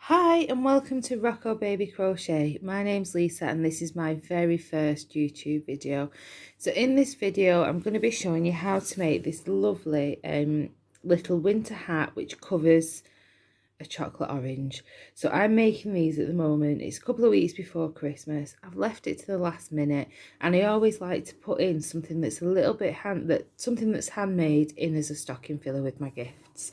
Hi and welcome to Rocco Baby Crochet. My name's Lisa and this is my very first YouTube video. So in this video I'm going to be showing you how to make this lovely little winter hat which covers a chocolate orange. So I'm making these at the moment. It's a couple of weeks before Christmas. I've left it to the last minute and I always like to put in something that's a little bit something that's handmade in as a stocking filler with my gifts.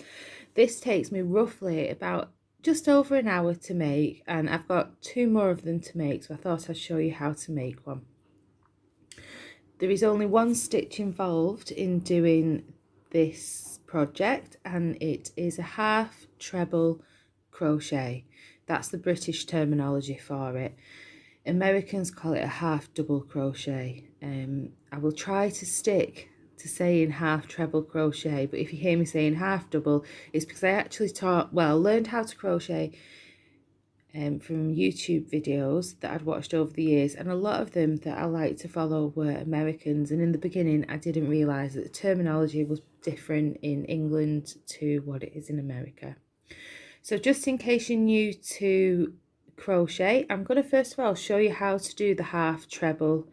This takes me roughly about just over an hour to make, and I've got two more of them to make, so I thought I'd show you how to make one. There is only one stitch involved in doing this project, and it is a half treble crochet. That's the British terminology for it. Americans call it a half double crochet. I will try to stick to saying half treble crochet, but if you hear me saying half double, it's because I actually learned how to crochet from YouTube videos that I'd watched over the years, and a lot of them that I like to follow were Americans, and in the beginning I didn't realise that the terminology was different in England to what it is in America. So just in case you're new to crochet, I'm going to first of all show you how to do the half treble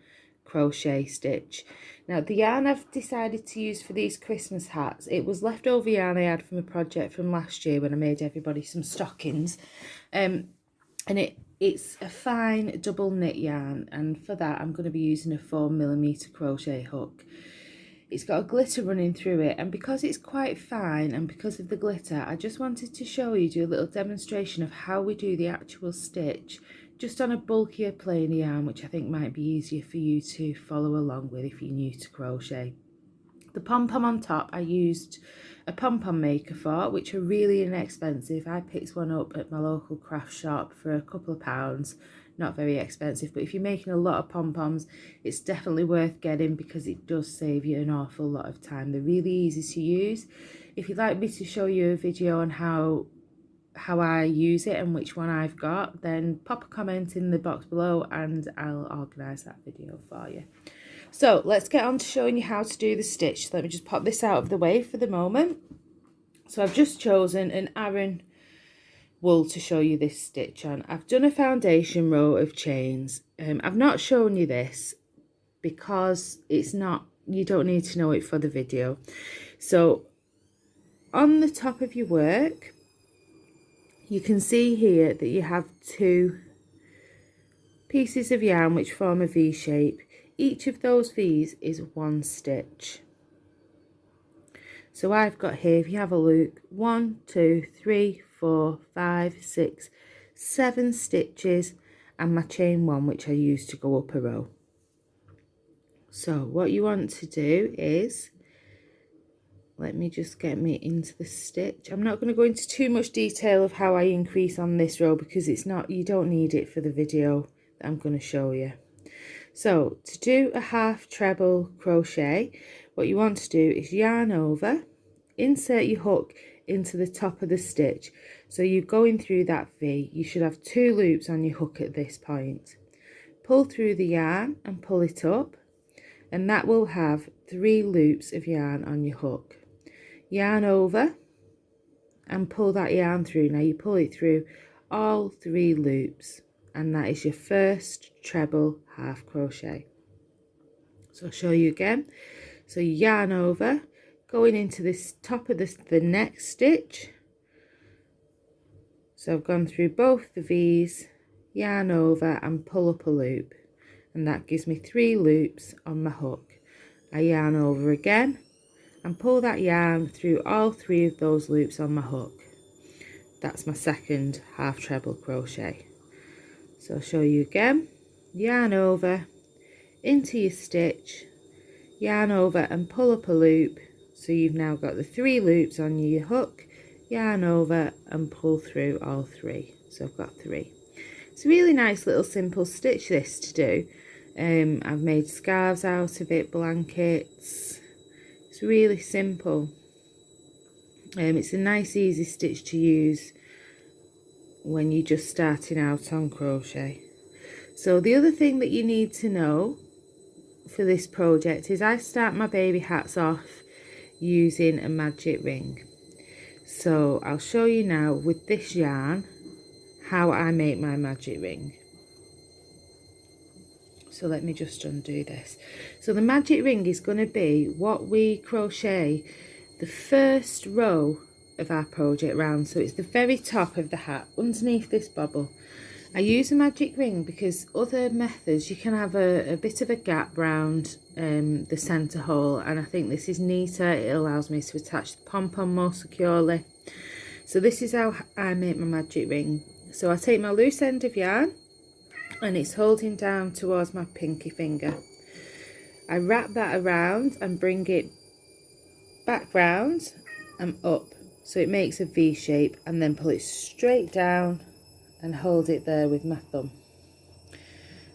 crochet stitch. Now the yarn I've decided to use for these Christmas hats, it was leftover yarn I had from a project from last year when I made everybody some stockings, and it's a fine double knit yarn, and for that I'm going to be using a 4mm crochet hook. It's got a glitter running through it, and because it's quite fine and because of the glitter, I just wanted to show you, do a little demonstration of how we do the actual stitch just on a bulkier plain yarn, which I think might be easier for you to follow along with if you're new to crochet. The pom-pom on top I used a pom-pom maker for, which are really inexpensive. I picked one up at my local craft shop for a couple of pounds. Not very expensive, but if you're making a lot of pom-poms, it's definitely worth getting because it does save you an awful lot of time. They're really easy to use. If you'd like me to show you a video on how I use it and which one I've got, then pop a comment in the box below and I'll organise that video for you. So let's get on to showing you how to do the stitch. Let me just pop this out of the way for the moment. So I've just chosen an Aran wool to show you this stitch on. I've done a foundation row of chains. I've not shown you this because you don't need to know it for the video. So on the top of your work, you can see here that you have two pieces of yarn which form a V shape. Each of those V's is one stitch. So I've got here, if you have a look, 1, 2, 3, 4, 5, 6, 7 stitches and my chain 1 which I use to go up a row. So what you want to do is, let me just get me into the stitch. I'm not going to go into too much detail of how I increase on this row because you don't need it for the video that I'm going to show you. So to do a half treble crochet, what you want to do is yarn over, insert your hook into the top of the stitch. So you're going through that V. You should have 2 loops on your hook at this point. Pull through the yarn and pull it up, and that will have 3 loops of yarn on your hook. Yarn over and pull that yarn through. Now you pull it through all 3 loops, and that is your first treble half crochet. So I'll show you again. So you yarn over, going into this top of the next stitch. So I've gone through both the V's, yarn over and pull up a loop, and that gives me 3 loops on my hook. I yarn over again and pull that yarn through all 3 of those loops on my hook. That's my second half treble crochet. So I'll show you again. Yarn over, into your stitch, yarn over and pull up a loop. So you've now got the 3 loops on your hook, yarn over and pull through all 3. So I've got 3. It's a really nice little simple stitch this to do. I've made scarves out of it, blankets. It's really simple. It's a nice easy stitch to use when you're just starting out on crochet. So the other thing that you need to know for this project is I start my baby hats off using a magic ring. So I'll show you now with this yarn how I make my magic ring. So let me just undo this. So the magic ring is going to be what we crochet the first row of our project round. So it's the very top of the hat underneath this bobble. I use a magic ring because other methods you can have a bit of a gap round the centre hole, and I think this is neater. It allows me to attach the pom-pom more securely. So this is how I make my magic ring. So I take my loose end of yarn and it's holding down towards my pinky finger. I wrap that around and bring it back round and up so it makes a V shape, and then pull it straight down and hold it there with my thumb.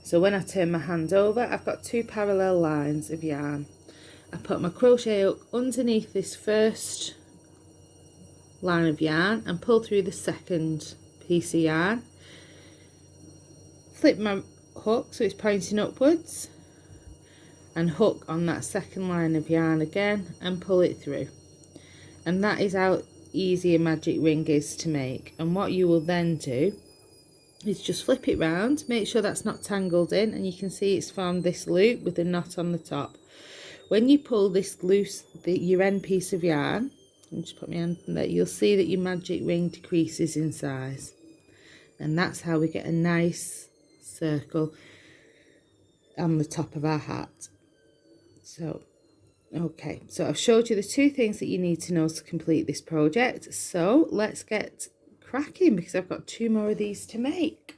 So when I turn my hand over, I've got 2 parallel lines of yarn. I put my crochet hook underneath this first line of yarn and pull through the second piece of yarn. Flip my hook so it's pointing upwards and hook on that second line of yarn again and pull it through. And that is how easy a magic ring is to make. And what you will then do is just flip it round, make sure that's not tangled in, and you can see it's formed this loop with a knot on the top. When you pull this loose, your end piece of yarn, and just put my hand in there, you'll see that your magic ring decreases in size. And that's how we get a nice circle on the top of our hat. So okay, so I've showed you the 2 things that you need to know to complete this project. So let's get cracking because I've got 2 more of these to make.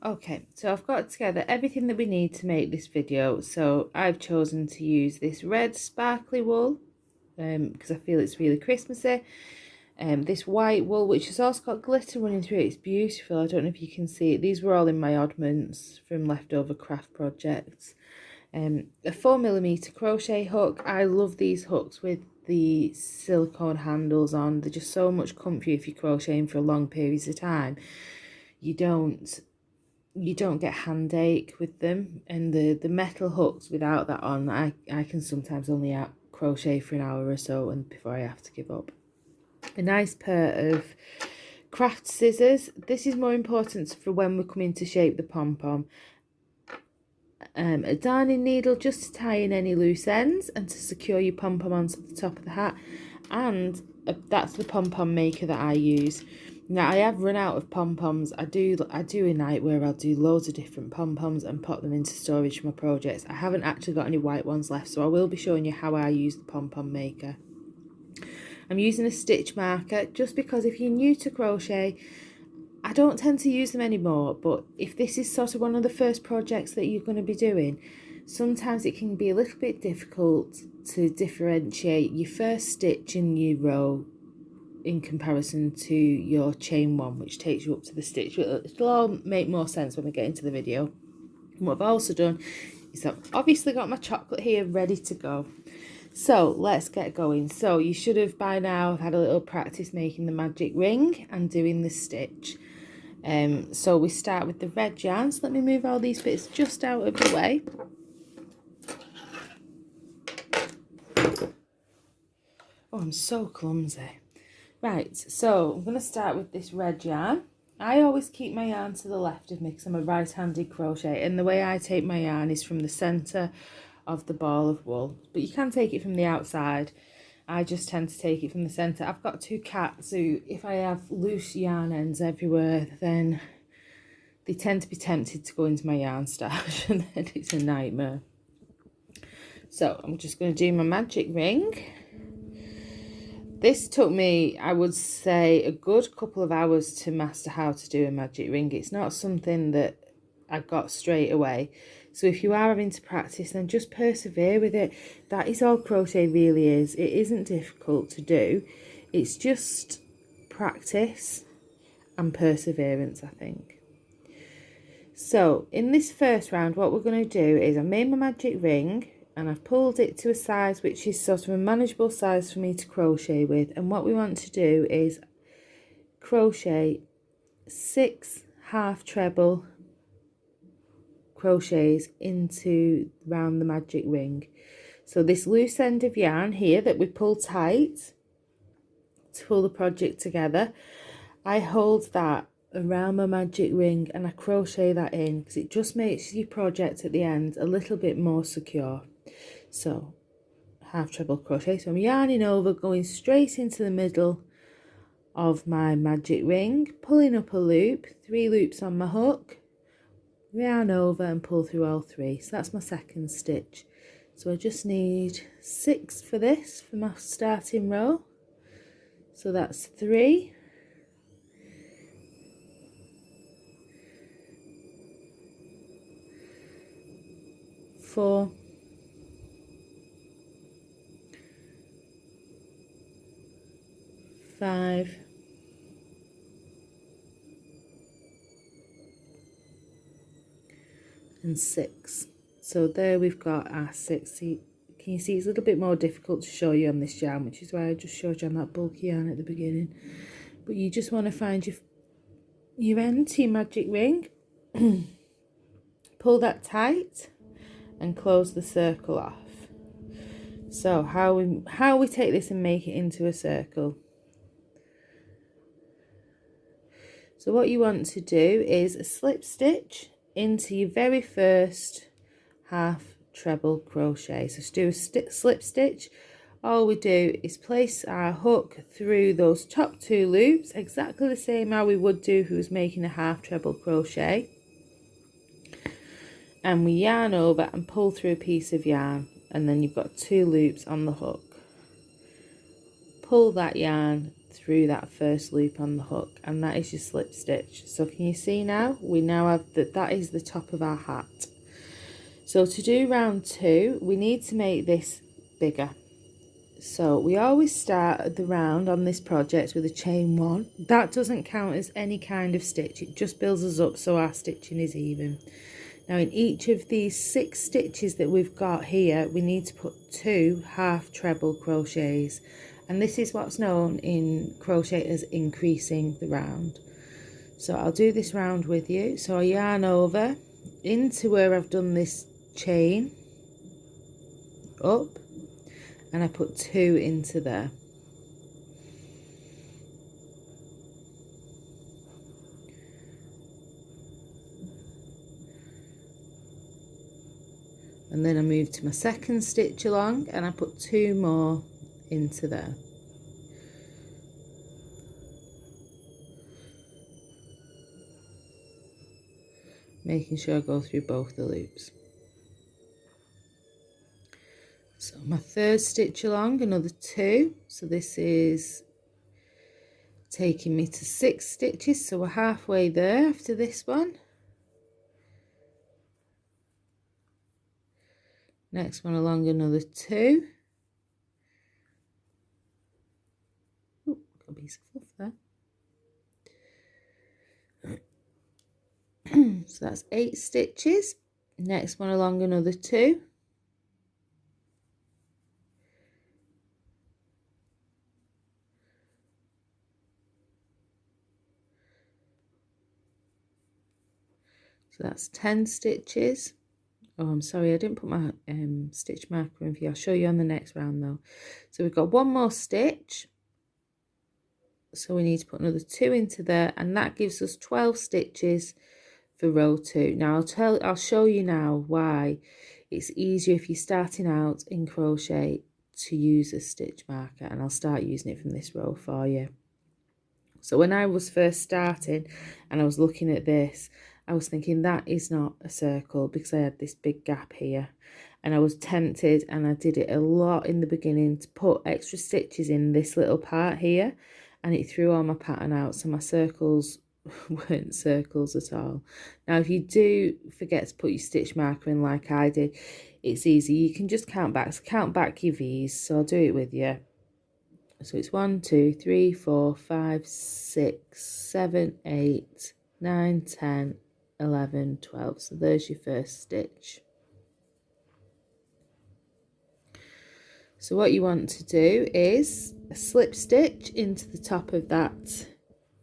Okay, so I've got together everything that we need to make this video. So I've chosen to use this red sparkly wool because I feel it's really Christmassy. This white wool, which has also got glitter running through it. It's beautiful. I don't know if you can see it. These were all in my oddments from leftover craft projects. A 4mm crochet hook. I love these hooks with the silicone handles on. They're just so much comfier if you're crocheting for long periods of time. You don't get hand ache with them, and the metal hooks without that on, I can sometimes only crochet for an hour or so and before I have to give up. A nice pair of craft scissors. This is more important for when we're coming to shape the pom-pom. A darning needle just to tie in any loose ends and to secure your pom-pom onto the top of the hat, and that's the pom-pom maker that I use. Now I have run out of pom-poms. I do a night where I'll do loads of different pom-poms and pop them into storage for my projects. I haven't actually got any white ones left, so I will be showing you how I use the pom-pom maker. I'm using a stitch marker just because if you're new to crochet, I don't tend to use them anymore, but if this is sort of one of the first projects that you're going to be doing, sometimes it can be a little bit difficult to differentiate your first stitch in your row in comparison to your chain one, which takes you up to the stitch. It'll all make more sense when we get into the video. And what I've also done is I've obviously got my chocolate here ready to go. So let's get going. So you should have by now had a little practice making the magic ring and doing the stitch. So we start with the red yarn. So let me move all these bits just out of the way. Oh, I'm so clumsy. Right, so I'm going to start with this red yarn. I always keep my yarn to the left of me because I'm a right-handed crochet, and the way I take my yarn is from the centre of the ball of wool, but you can take it from the outside. I just tend to take it from the centre. I've got 2 cats who, if I have loose yarn ends everywhere, then they tend to be tempted to go into my yarn stash and then it's a nightmare. So I'm just going to do my magic ring. This took me, I would say, a good couple of hours to master how to do a magic ring. It's not something that I got straight away. So if you are having to practice, then just persevere with it. That is all crochet really is. It isn't difficult to do. It's just practice and perseverance, I think. So in this first round, what we're going to do is I made my magic ring and I've pulled it to a size which is sort of a manageable size for me to crochet with. And what we want to do is crochet 6 half treble crochets into round the magic ring. So this loose end of yarn here that we pull tight to pull the project together, I hold that around my magic ring and I crochet that in because it just makes your project at the end a little bit more secure. So half treble crochet, so I'm yarning over, going straight into the middle of my magic ring, pulling up a loop, 3 loops on my hook, yarn over and pull through all 3. So that's my second stitch. So I just need 6 for this for my starting row. So that's 3, 4, 5, and 6. So there we've got our 6. See, can you see it's a little bit more difficult to show you on this yarn, which is why I just showed you on that bulky yarn at the beginning. But you just want to find your end to your magic ring, pull that tight and close the circle off. So how we take this and make it into a circle. So what you want to do is a slip stitch into your very first half treble crochet. So do a slip stitch. All we do is place our hook through those top 2 loops, exactly the same how we would do if we was making a half treble crochet, and we yarn over and pull through a piece of yarn, and then you've got 2 loops on the hook. Pull that yarn through that first loop on the hook, and that is your slip stitch. So can you see now? We now have that is the top of our hat. So to do round 2, we need to make this bigger. So we always start the round on this project with a chain 1. That doesn't count as any kind of stitch, it just builds us up so our stitching is even. Now in each of these 6 stitches that we've got here, we need to put 2 half treble crochets, and this is what's known in crochet as increasing the round. So I'll do this round with you. So I yarn over into where I've done this chain up, and I put 2 into there. And then I move to my second stitch along and I put 2 more into there. Making sure I go through both the loops. So my third stitch along, another 2. So this is taking me to 6 stitches, so we're halfway there after this one. Next one along, another 2. Ooh, got a piece of fluff there. So that's 8 stitches. Next one along, another 2. So that's 10 stitches. Oh, I'm sorry, I didn't put my stitch marker in for you. I'll show you on the next round though. So we've got 1 more stitch. So we need to put another 2 into there, and that gives us 12 stitches for row 2. Now I'll show you now why it's easier if you're starting out in crochet to use a stitch marker, and I'll start using it from this row for you. So when I was first starting and I was looking at this, I was thinking that is not a circle because I had this big gap here, and I was tempted, and I did it a lot in the beginning, to put extra stitches in this little part here, and it threw all my pattern out, so my circles weren't circles at all. Now if you do forget to put your stitch marker in like I did, it's easy, you can just count back your V's. So I'll do it with you. So it's 1 2 3 4 5 6 7 8 9 10 11 12. So there's your first stitch. So what you want to do is a slip stitch into the top of that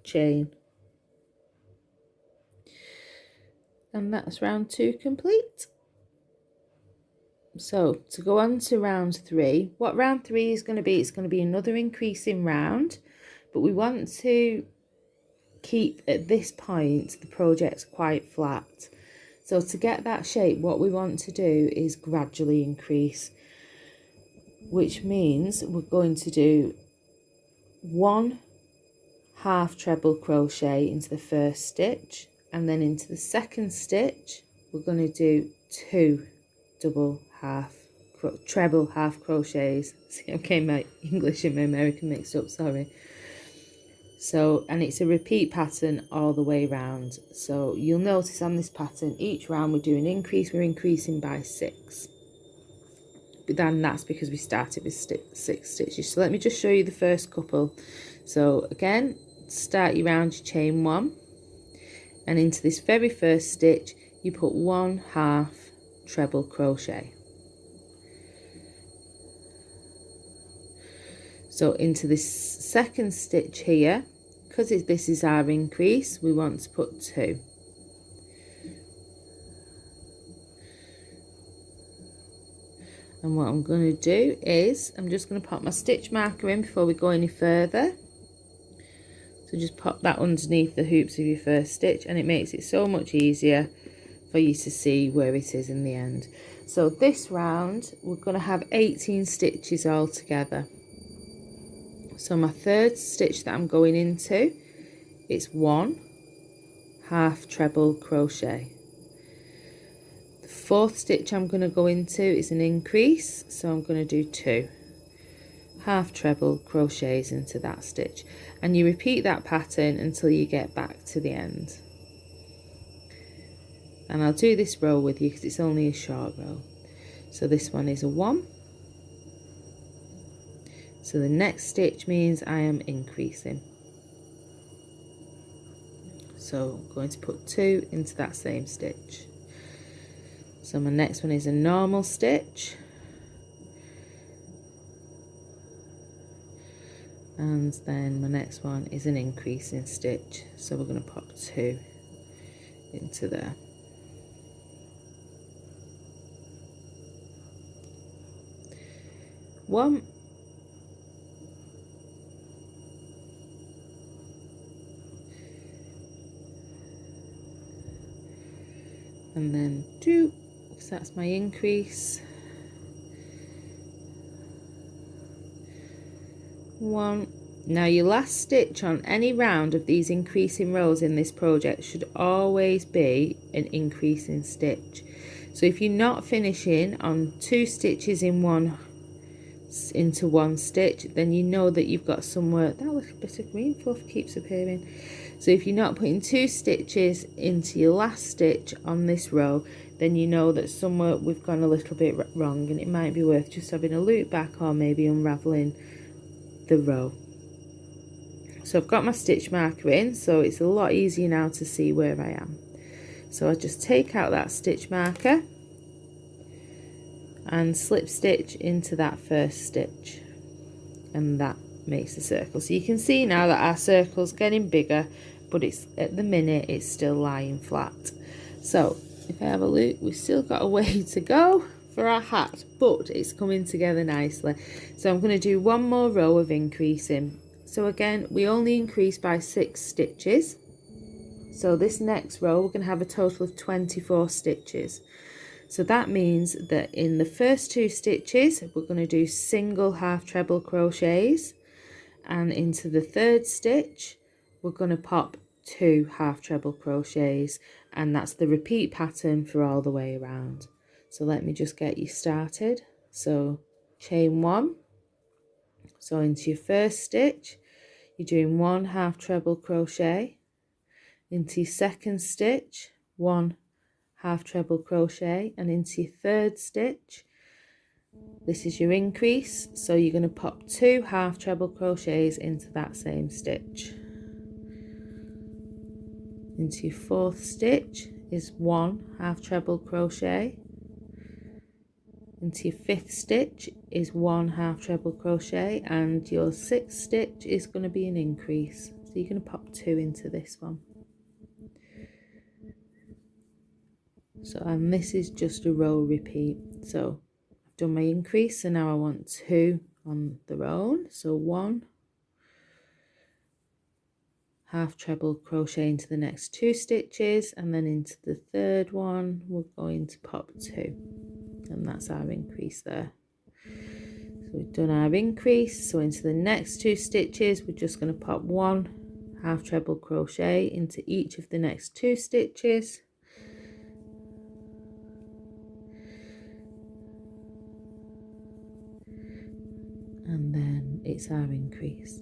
chain, and that's round 2 complete. So to go on to round 3, what round 3 is going to be, it's going to be another increasing round. but we want to keep at this point the project quite flat. So to get that shape, what we want to do is gradually increase, which means we're going to do 1 half treble crochet into the first stitch, and then into the second stitch we're going to do 2 treble half crochets. See, I'm getting my English and my American mixed up, sorry. So, and it's a repeat pattern all the way around. So you'll notice on this pattern, each round we're doing increase, we're increasing by 6. But then that's because we started with 6 stitches. So let me just show you the first couple. So again, start your round, you chain 1, and into this very first stitch you put 1 half treble crochet. So into this second stitch here, because this is our increase, we want to put 2. And what I'm going to do is, I'm just going to pop my stitch marker in before we go any further. So just pop that underneath the hoops of your first stitch, and it makes it so much easier for you to see where it is in the end. So this round, we're going to have 18 stitches all together. So my third stitch that I'm going into, it's 1 half treble crochet. The fourth stitch I'm going to go into is an increase, so I'm going to do 2 half treble crochets into that stitch, and you repeat that pattern until you get back to the end. And I'll do this row with you because it's only a short row. So this one is a 1. So the next stitch means I am increasing. So I'm going to put 2 into that same stitch. So my next one is a normal stitch. And then my next one is an increasing stitch. So we're going to pop 2 into there. One. And then 2, so that's my increase. 1. Now your last stitch on any round of these increasing rows in this project should always be an increasing stitch. So if you're not finishing on 2 stitches into one stitch, then you know that you've got somewhere. That little bit of green fluff keeps appearing. So if you're not putting 2 stitches into your last stitch on this row, then you know that somewhere we've gone a little bit wrong, and it might be worth just having a loop back or maybe unraveling the row. So I've got my stitch marker in, so it's a lot easier now to see where I am. So I just take out that stitch marker and slip stitch into that first stitch, and that makes a circle. So you can see now that our circle's getting bigger, but it's at the minute it's still lying flat. So if I have a look, we've still got a way to go for our hat, but it's coming together nicely. So I'm going to do one more row of increasing. So again, we only increase by 6 stitches. So this next row we're going to have a total of 24 stitches. So that means that in the first 2 stitches we're going to do single half treble crochets, and into the third stitch we're going to pop 2 half treble crochets, and that's the repeat pattern for all the way around. So let me just get you started. So chain 1, so into your first stitch you're doing 1 half treble crochet, into your second stitch 1 half treble crochet, and into your third stitch, this is your increase, so you're going to pop 2 half treble crochets into that same stitch. Into your fourth stitch is 1 half treble crochet, into your fifth stitch is 1 half treble crochet, and your sixth stitch is going to be an increase, so you're going to pop 2 into this one. So, and this is just a row repeat. So I've done my increase, and now I want 2 on their own. So 1, half treble crochet into the next 2 stitches, and then into the third one we're going to pop 2, and that's our increase there. So we've done our increase, so into the next 2 stitches we're just going to pop 1 half treble crochet into each of the next 2 stitches, and then it's our increase.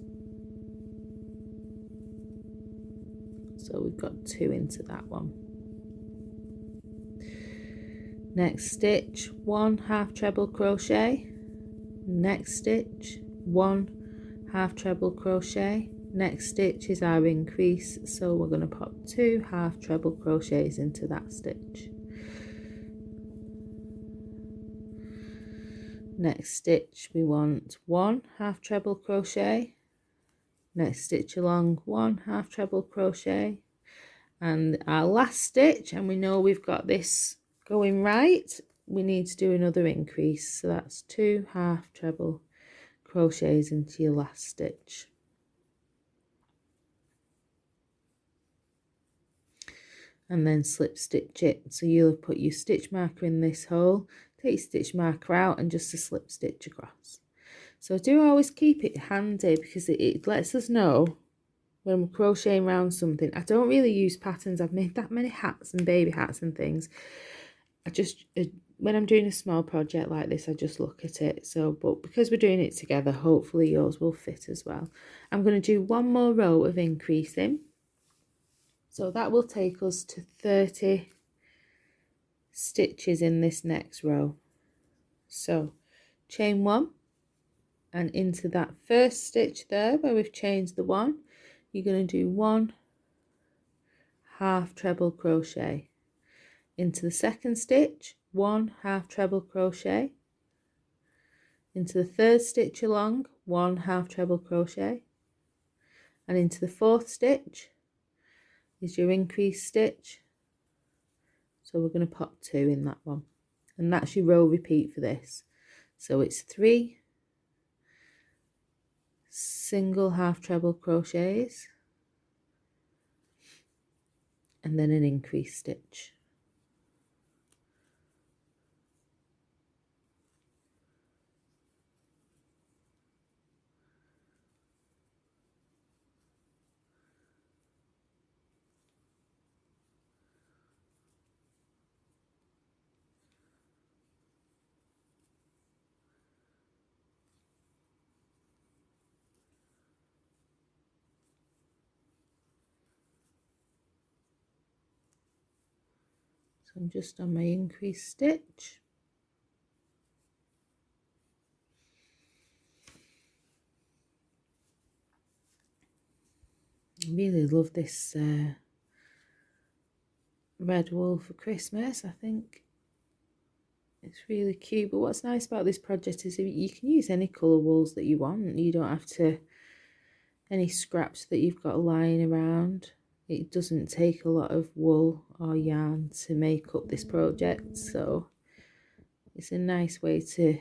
So we've got 2 into that one. Next stitch, 1 half treble crochet, next stitch, 1 half treble crochet, next stitch is our increase, so we're going to pop 2 half treble crochets into that stitch. Next stitch we want 1 half treble crochet, next stitch along 1 half treble crochet, and our last stitch, and we know we've got this going right, we need to do another increase, so that's 2 half treble crochets into your last stitch. And then slip stitch it, so you'll have put your stitch marker in this hole, take your stitch marker out and just a slip stitch across. So I do always keep it handy because it lets us know when I'm crocheting around something. I don't really use patterns. I've made that many hats and baby hats and things. I just, when I'm doing a small project like this, I just look at it. So, but because we're doing it together, hopefully yours will fit as well. I'm going to do one more row of increasing. So that will take us to 30 stitches in this next row. So chain 1, and into that first stitch there where we've chained the 1, you're going to do 1 half treble crochet. Into the second stitch, 1 half treble crochet. Into the third stitch along, 1 half treble crochet, and into the fourth stitch is your increase stitch, so we're going to pop 2 in that one, and that's your row repeat for this. So it's 3 single half treble crochets and then an increase stitch. So I'm just on my increase stitch. I really love this red wool for Christmas. I think it's really cute, but what's nice about this project is you can use any colour wools that you want. You don't have to, any scraps that you've got lying around. It doesn't take a lot of wool or yarn to make up this project, so it's a nice way to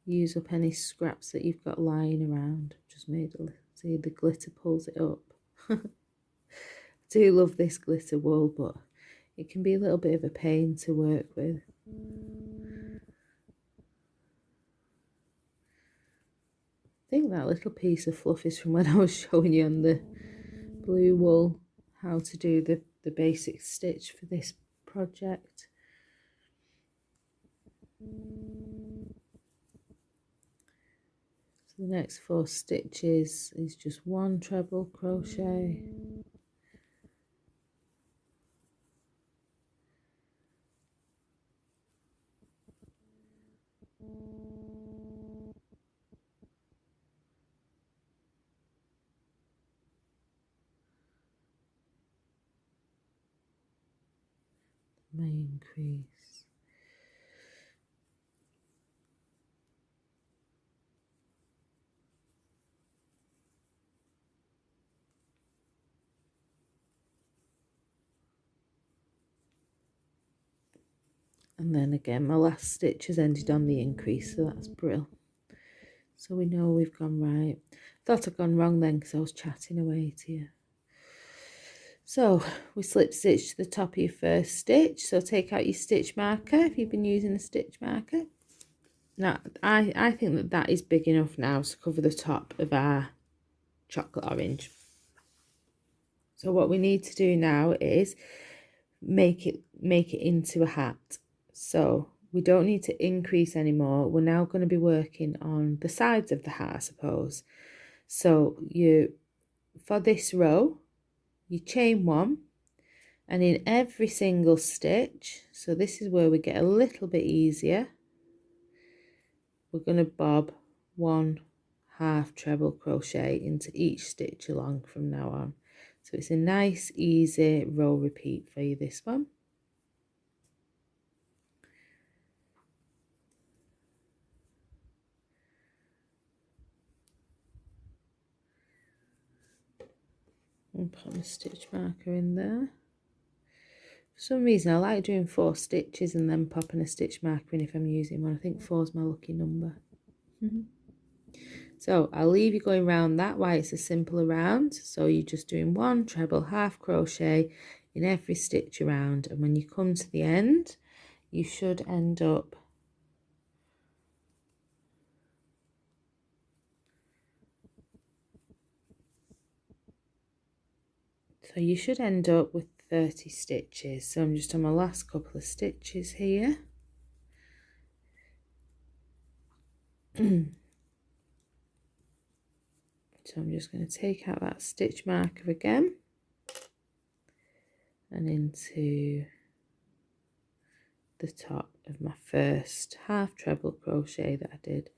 use up any scraps that you've got lying around. Just made a, see, the glitter pulls it up. I do love this glitter wool, but it can be a little bit of a pain to work with. I think that little piece of fluff is from when I was showing you on the blue wool how to do the basic stitch for this project. So the next 4 stitches is just 1 treble crochet, my increase, and then again my last stitch has ended on the increase, so that's brilliant. so we know we've gone right. Thought I'd gone wrong then because I was chatting away to you. So we slip stitch to the top of your first stitch. So take out your stitch marker if you've been using a stitch marker. Now I think that that is big enough now to cover the top of our chocolate orange. So what we need to do now is make it into a hat. So we don't need to increase anymore. We're now going to be working on the sides of the hat, I suppose. So for this row, you chain one, and in every single stitch, so this is where we get a little bit easier, we're going to bob 1/2 treble crochet into each stitch along from now on. So it's a nice easy row repeat for you, this one. And put my stitch marker in there. For some reason I like doing 4 stitches and then popping a stitch marker in if I'm using one. I think 4 is my lucky number. So I'll leave you going round that while it's a simple round. So you're just doing 1 treble 1/2 crochet in every stitch around, and when you come to the end you should end up with 30 stitches. So I'm just on my last couple of stitches here. So I'm just going to take out that stitch marker again and into the top of my first 1/2 treble crochet that I did.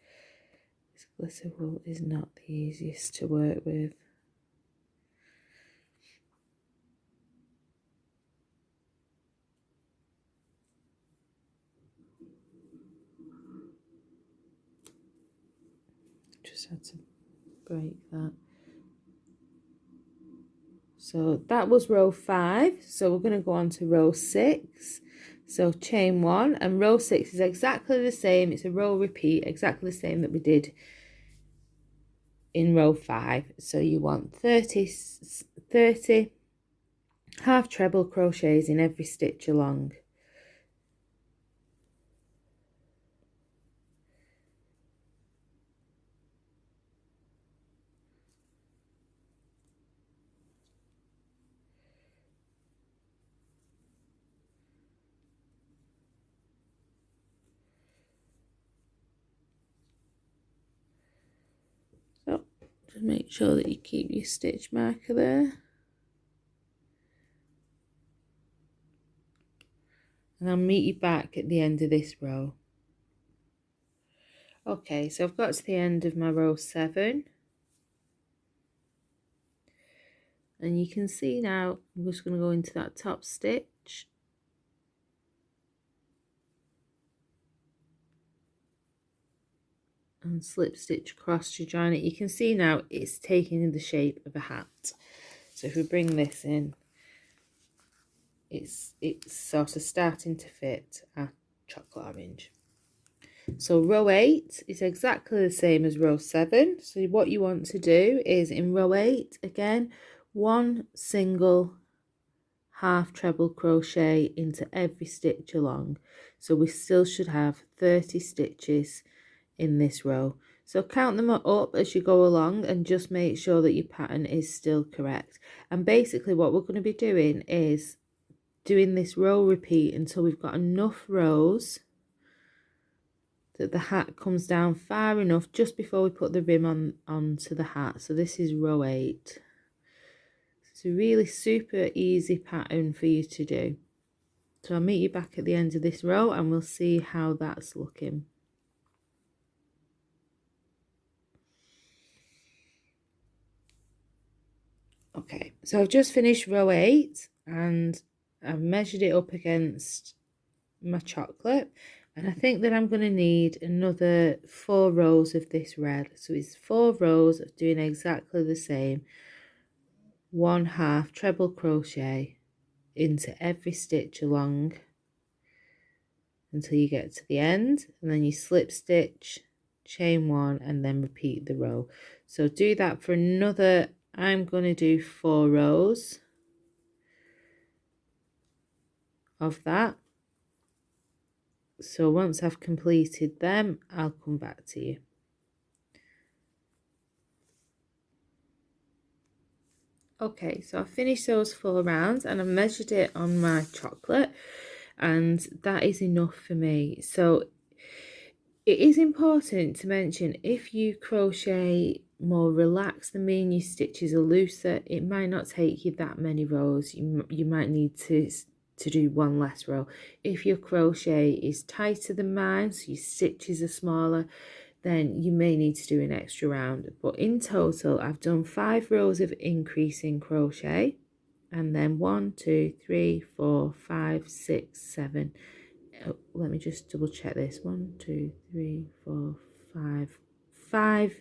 This glitter wool is not the easiest to work with. Just had to break that. So that was row 5. So we're going to go on to row 6. So chain 1, and row 6 is exactly the same. It's a row repeat, exactly the same that we did in row 5. So you want 30 1/2 treble crochets in every stitch along. So just make sure that you keep your stitch marker there. And I'll meet you back at the end of this row. Okay, so I've got to the end of my row 7. And you can see now, I'm just going to go into that top stitch. And slip stitch across to join it. You can see now it's taking the shape of a hat. So if we bring this in, it's sort of starting to fit our chocolate orange. So row 8 is exactly the same as row 7. So what you want to do is in row 8 again, 1 single 1/2 treble crochet into every stitch along. So we still should have 30 stitches in this row. So count them up as you go along and just make sure that your pattern is still correct. And basically what we're going to be doing is doing this row repeat until we've got enough rows that the hat comes down far enough just before we put the rim onto the hat. So this is row 8. It's a really super easy pattern for you to do. So I'll meet you back at the end of this row and we'll see how that's looking. Okay, so I've just finished row 8 and I've measured it up against my chocolate, and I think that I'm going to need another 4 rows of this red. So it's 4 rows of doing exactly the same, 1/2 treble crochet into every stitch along until you get to the end, and then you slip stitch, chain 1, and then repeat the row. So do that for another, I'm going to do 4 rows of that. So once I've completed them, I'll come back to you. Okay, so I finished those 4 rounds and I measured it on my chocolate, and that is enough for me. So it is important to mention, if you crochet more relaxed than me and your stitches are looser, it might not take you that many rows. You might need to do 1 less row. If your crochet is tighter than mine, so your stitches are smaller, then you may need to do an extra round. But in total, I've done 5 rows of increasing crochet, and then 1, 2, 3, 4, 5, 6, 7. Oh, let me just double check this. 1, 2, 3, 4, 5. 5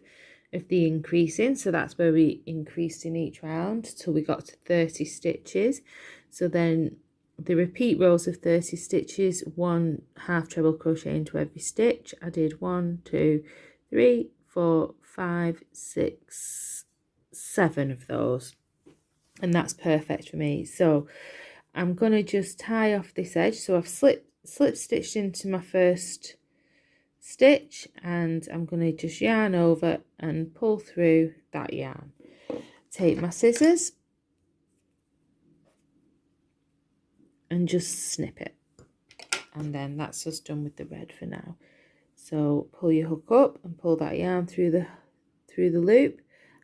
of the increasing, so that's where we increased in each round till we got to 30 stitches. So then the repeat rows of 30 stitches, 1 half treble crochet into every stitch. I did 1, 2, 3, 4, 5, 6, 7 of those, and that's perfect for me. So I'm going to just tie off this edge. So I've slip stitched into my first stitch, and I'm going to just yarn over and pull through that yarn. Take my scissors and just snip it, and then that's us done with the red for now. So pull your hook up and pull that yarn through the loop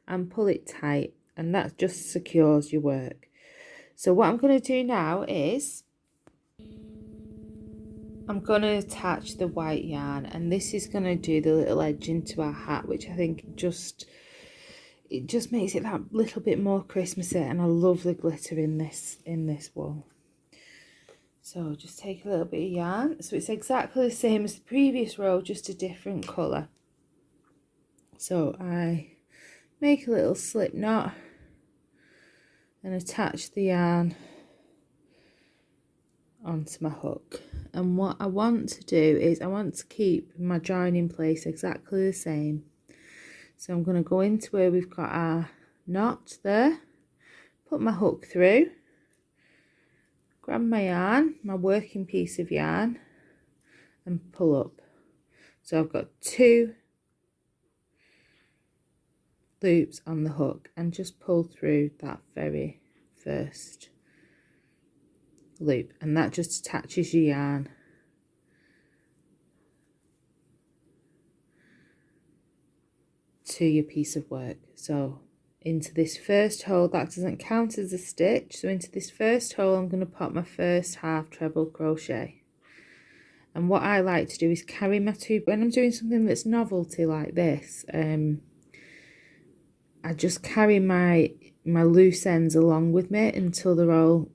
and pull it tight, and that just secures your work. So what I'm going to do now is I'm going to attach the white yarn, and this is going to do the little edge into our hat, which I think it just makes it that little bit more Christmassy, and I love the glitter in this wool. So just take a little bit of yarn. So it's exactly the same as the previous row, just a different colour. So I make a little slip knot and attach the yarn onto my hook. And what I want to do is I want to keep my joining place exactly the same. So I'm going to go into where we've got our knot there, put my hook through, grab my yarn, my working piece of yarn, and pull up. So I've got 2 loops on the hook, and just pull through that very first loop, and that just attaches your yarn to your piece of work. So into this first hole, that doesn't count as a stitch, so into this first hole I'm going to pop my first half treble crochet. And what I like to do is carry my 2, when I'm doing something that's novelty like this, I just carry my loose ends along with me until they're all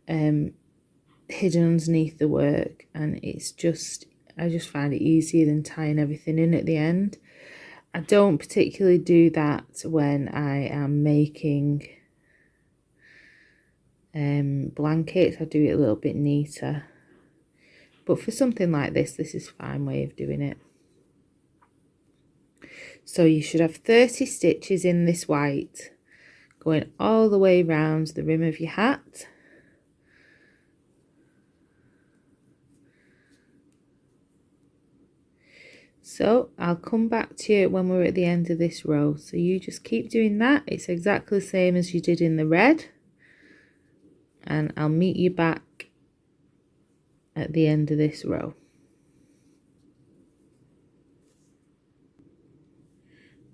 hidden underneath the work, and I just find it easier than tying everything in at the end. I don't particularly do that when I am making blankets. I do it a little bit neater, but for something like this is a fine way of doing it. So you should have 30 stitches in this white, going all the way around the rim of your hat. So I'll come back to you when we're at the end of this row. So you just keep doing that. It's exactly the same as you did in the red. And I'll meet you back at the end of this row.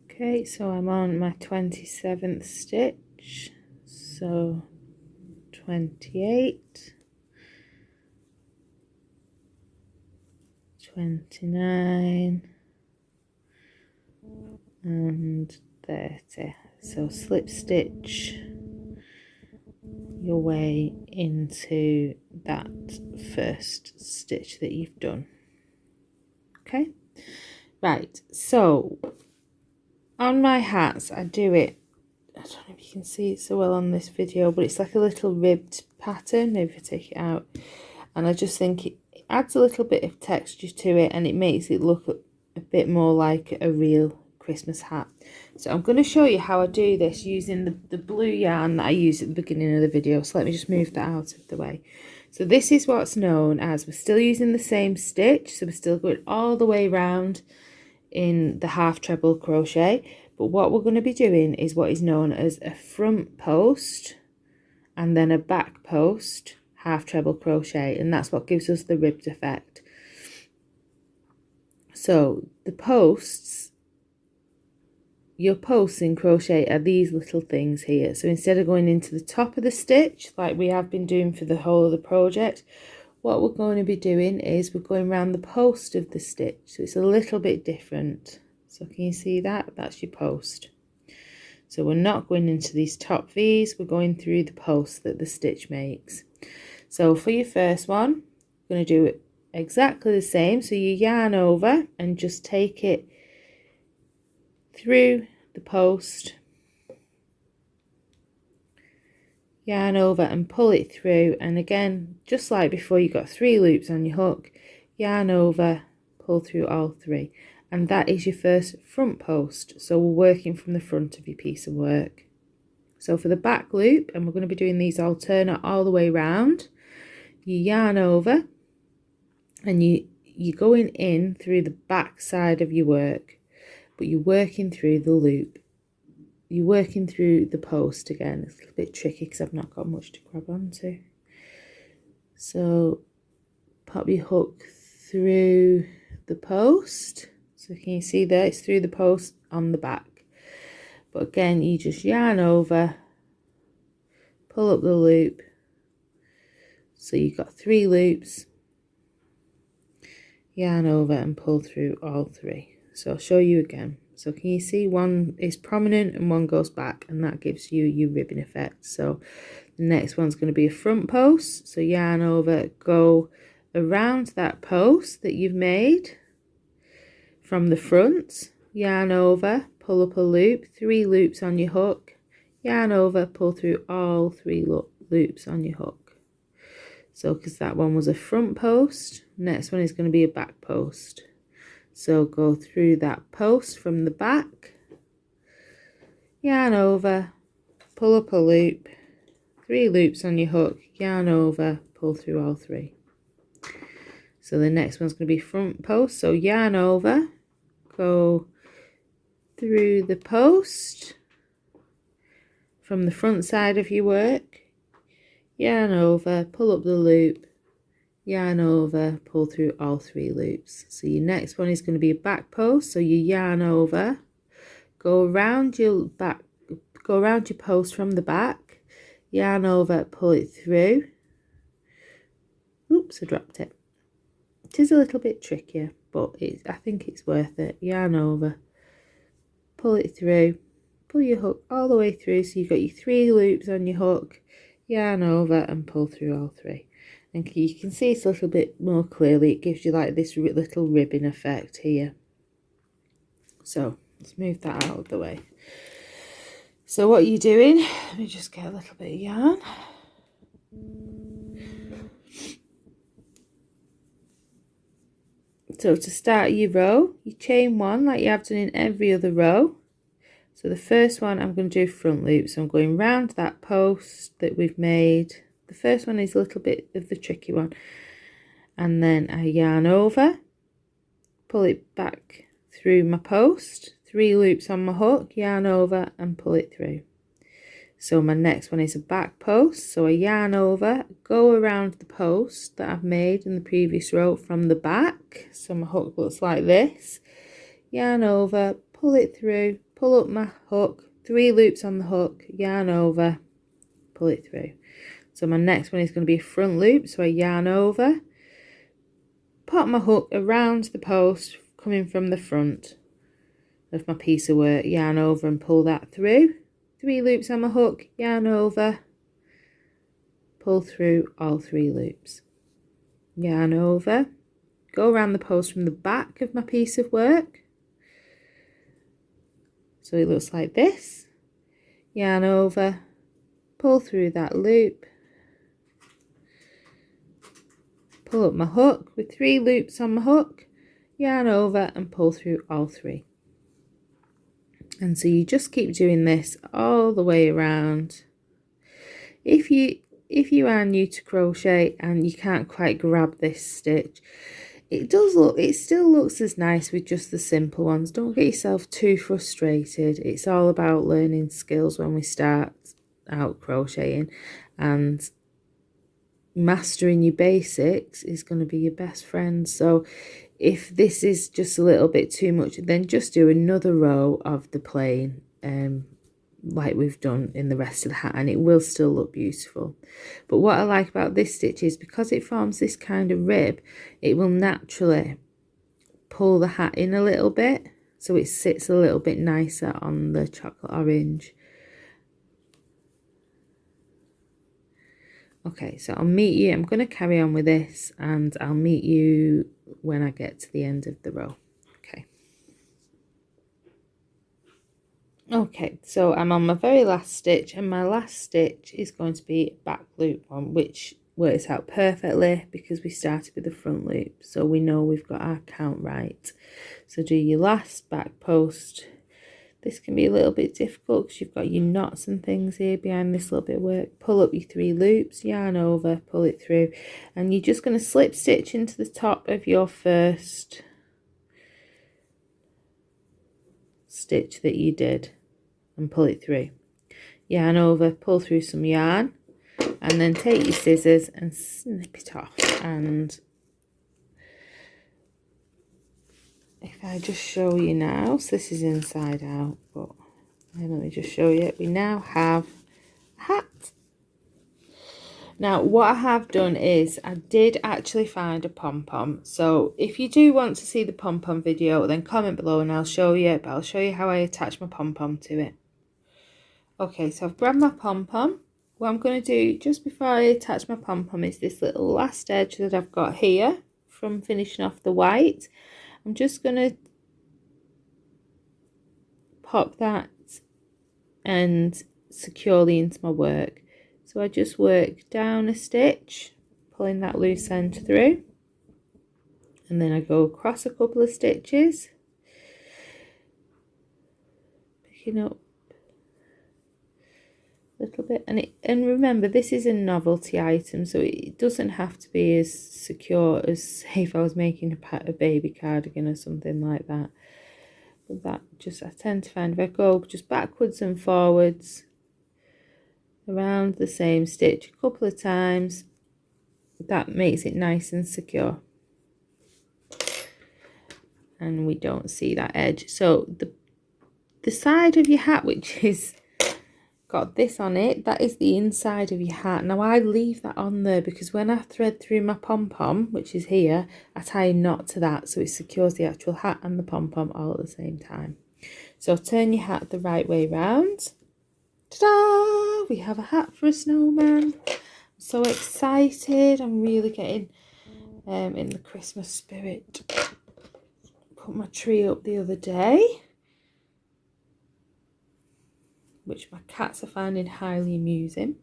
Okay, so I'm on my 27th stitch. So 28. 29 and 30. So slip stitch your way into that first stitch that you've done. Okay, right, so on my hats I do it, I don't know if you can see it so well on this video, but it's like a little ribbed pattern. Maybe if I take it out, and I just think adds a little bit of texture to it, and it makes it look a bit more like a real Christmas hat. So I'm going to show you how I do this using the blue yarn that I used at the beginning of the video. So let me just move that out of the way. So this is what's known as, we're still using the same stitch, so we're still going all the way around in the half treble crochet, but what we're going to be doing is what is known as a front post and then a back post half treble crochet, and that's what gives us the ribbed effect. So the posts, your posts in crochet are these little things here. So instead of going into the top of the stitch like we have been doing for the whole of the project, what we're going to be doing is we're going around the post of the stitch. So it's a little bit different. So can you see that? That's your post. So we're not going into these top V's, we're going through the post that the stitch makes. So for your first one, we're going to do it exactly the same. So you yarn over and just take it through the post, yarn over and pull it through, and again, just like before, you got 3 loops on your hook, yarn over, pull through all 3, and that is your first front post. So we're working from the front of your piece of work. So for the back loop, and we're going to be doing these alternate all the way round, you yarn over and you're going in through the back side of your work, but you're working through the loop. You're working through the post again. It's a little bit tricky because I've not got much to grab onto. So pop your hook through the post. So can you see there? It's through the post on the back. But again, you just yarn over, pull up the loop. So you've got 3 loops, yarn over and pull through all 3. So I'll show you again. So can you see one is prominent and one goes back, and that gives you your ribbon effect. So the next one's going to be a front post. So yarn over, go around that post that you've made from the front, yarn over, pull up a loop, 3 loops on your hook, yarn over, pull through all 3 loops on your hook. So because that one was a front post, next one is going to be a back post. So go through that post from the back, yarn over, pull up a loop, 3 loops on your hook, yarn over, pull through all 3. So the next one's going to be front post. So yarn over, go through the post from the front side of your work, yarn over, pull up the loop, yarn over, pull through all 3 loops. So your next one is going to be a back post. So you yarn over, go around your post from the back, yarn over, pull it through. Oops, I dropped it. It is a little bit trickier, but I think it's worth it. Yarn over, pull it through, pull your hook all the way through. So you've got your 3 loops on your hook, yarn over and pull through all 3. And you can see it's a little bit more clearly. It gives you like this little ribbon effect here. So let's move that out of the way. So what you're doing, let me just get a little bit of yarn. So to start your row, you chain 1 like you have done in every other row. So the first one I'm going to do front loop. So I'm going round that post that we've made. The first one is a little bit of the tricky one, and then I yarn over, pull it back through my post, 3 loops on my hook, yarn over and pull it through. So my next one is a back post. So I yarn over, go around the post that I've made in the previous row from the back. So my hook looks like this, yarn over, pull it through, pull up my hook, 3 loops on the hook, yarn over, pull it through. So my next one is going to be a front loop. So I yarn over, pop my hook around the post coming from the front of my piece of work, yarn over and pull that through. 3 loops on my hook, yarn over, pull through all 3 loops. Yarn over, go around the post from the back of my piece of work. So it looks like this. Yarn over, pull through that loop, pull up my hook with 3 loops on my hook, yarn over and pull through all 3. And so you just keep doing this all the way around. If you are new to crochet and you can't quite grab this stitch, it still looks as nice with just the simple ones. Don't get yourself too frustrated. It's all about learning skills when we start out crocheting, and mastering your basics is going to be your best friend. So if this is just a little bit too much, then just do another row of the plain like we've done in the rest of the hat, and it will still look beautiful. But what I like about this stitch is because it forms this kind of rib, it will naturally pull the hat in a little bit, so it sits a little bit nicer on the chocolate orange. Okay, so I'll meet you, I'm going to carry on with this, and I'll meet you when I get to the end of the row. Okay, so I'm on my very last stitch, and my last stitch is going to be a back loop one, which works out perfectly because we started with the front loop, so we know we've got our count right. So do your last back post. This can be a little bit difficult because you've got your knots and things here behind this little bit of work. Pull up your 3 loops, yarn over, pull it through, and you're just going to slip stitch into the top of your first stitch that you did and pull it through. Yarn over, pull through some yarn, and then take your scissors and snip it off. And if I just show you now, so this is inside out, but let me just show you. We now have a hat. Now what I have done is I did actually find a pom-pom, so if you do want to see the pom-pom video, then comment below and I'll show you, but I'll show you how I attach my pom-pom to it. Okay, so I've grabbed my pom-pom. What I'm going to do just before I attach my pom-pom is this little last edge that I've got here from finishing off the white. I'm just going to pop that and securely into my work. So I just work down a stitch, pulling that loose end through, and then I go across a couple of stitches, picking up a little bit, and remember, this is a novelty item, so it doesn't have to be as secure as, say, if I was making a baby cardigan or something like that. But that just, I tend to find if I go just backwards and forwards around the same stitch a couple of times, that makes it nice and secure, and we don't see that edge. So the side of your hat, which is got this on it, that is the inside of your hat. Now I leave that on there because when I thread through my pom-pom, which is here, I tie a knot to that so it secures the actual hat and the pom-pom all at the same time. So turn your hat the right way round. Ta-da! We have a hat for a snowman. I'm so excited. I'm really getting in the Christmas spirit. Put my tree up the other day, which my cats are finding highly amusing.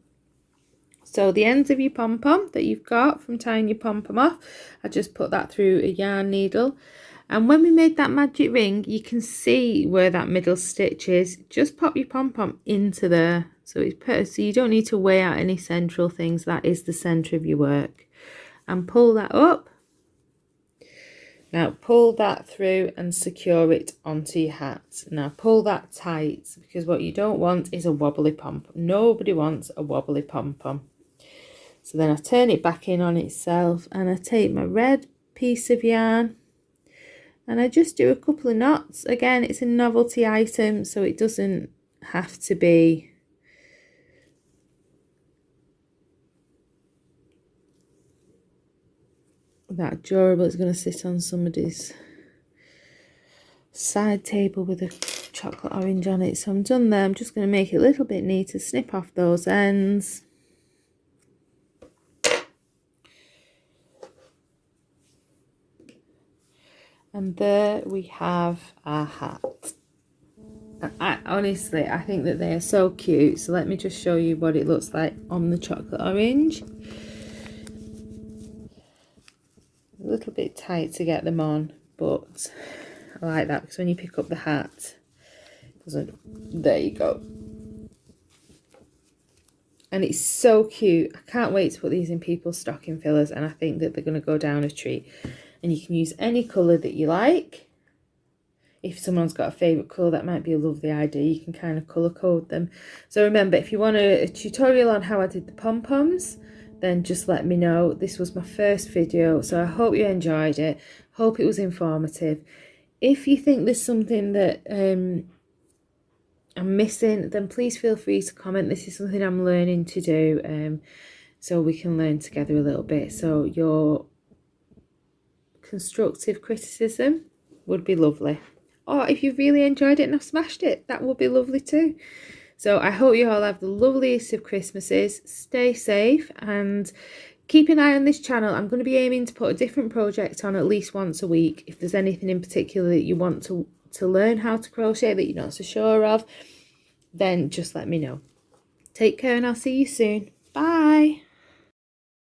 So the ends of your pom-pom that you've got from tying your pom-pom off, I just put that through a yarn needle. And when we made that magic ring, you can see where that middle stitch is. Just pop your pom-pom into there. So it's so you don't need to weigh out any central things. That is the centre of your work. And pull that up. Now pull that through and secure it onto your hat. Now pull that tight, because what you don't want is a wobbly pom-pom. Nobody wants a wobbly pom-pom. So then I turn it back in on itself, and I take my red piece of yarn and I just do a couple of knots. Again, it's a novelty item, so it doesn't have to be that durable. It's going to sit on somebody's side table with a chocolate orange on it. So I'm done there. I'm just going to make it a little bit neater, snip off those ends. And there we have our hat. Honestly, I think that they are so cute. So let me just show you what it looks like on the chocolate orange. tight to get them on, but I like that because when you pick up the hat, it doesn't, there you go. And it's so cute. I can't wait to put these in people's stocking fillers, and I think that they're going to go down a treat. And you can use any colour that you like. If someone's got a favourite colour, that might be a lovely idea. You can kind of colour code them. So remember, if you want a tutorial on how I did the pom-poms, then just let me know. This was my first video, so I hope you enjoyed it. Hope it was informative. If you think there's something that I'm missing, then please feel free to comment. This is something I'm learning to do, so we can learn together a little bit. So your constructive criticism would be lovely. Or if you've really enjoyed it and I've smashed it, that would be lovely too. So I hope you all have the loveliest of Christmases. Stay safe and keep an eye on this channel. I'm going to be aiming to put a different project on at least once a week. If there's anything in particular that you want to learn how to crochet that you're not so sure of, then just let me know. Take care and I'll see you soon. Bye.